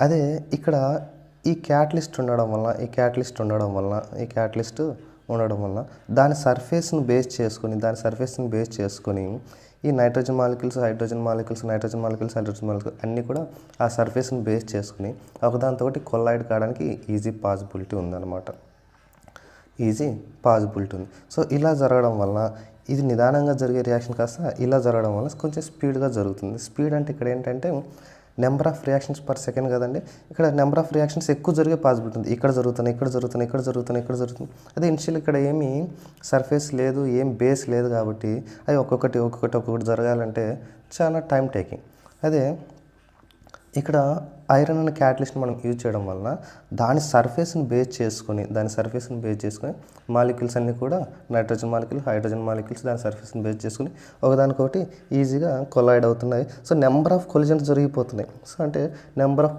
అదే ఇక్కడ ఈ క్యాటలిస్ట్ ఉండడం వల్ల దాని సర్ఫేస్ని బేస్ చేసుకొని ఈ హైడ్రోజన్ మాలిక్యూల్స్ అన్నీ కూడా ఆ సర్ఫేస్ని బేస్ చేసుకుని ఒకదానితోటి కొల్లాయిడ్ కావడానికి ఈజీ పాసిబిలిటీ ఉంది. సో ఇలా జరగడం వల్ల ఇది నిదానంగా జరిగే రియాక్షన్ కాస్త ఇలా జరగడం వల్ల కొంచెం స్పీడ్గా జరుగుతుంది. స్పీడ్ అంటే ఇక్కడ ఏంటంటే number of reactions per second కదండి. ఇక్కడ నెంబర్ ఆఫ్ రియాక్షన్స్ ఎక్కువ జరిగే పాసిబిలిటీ ఉంది. ఇక్కడ జరుగుతుంది. అదే ఇనిషియల్ ఇక్కడ ఏమీ సర్ఫేస్ లేదు, ఏం బేస్ లేదు కాబట్టి అవి ఒక్కొక్కటి జరగాలంటే చాలా టైం టేకింగ్. అదే ఇక్కడ ఐరన్ అనే క్యాటలిస్ట్ని మనం యూజ్ చేయడం వలన దాని సర్ఫేస్ని బేస్ చేసుకొని మాలిక్యూల్స్ అన్నీ కూడా నైట్రోజన్ మాలిక్యూల్, హైడ్రోజన్ మాలిక్యూల్స్ దాని సర్ఫేస్ని బేస్ చేసుకుని ఒకదానికొకటి ఈజీగా కొలైడ్ అవుతున్నాయి. సో నెంబర్ ఆఫ్ కొలిజన్స్ జరిగిపోతున్నాయి. సో అంటే నెంబర్ ఆఫ్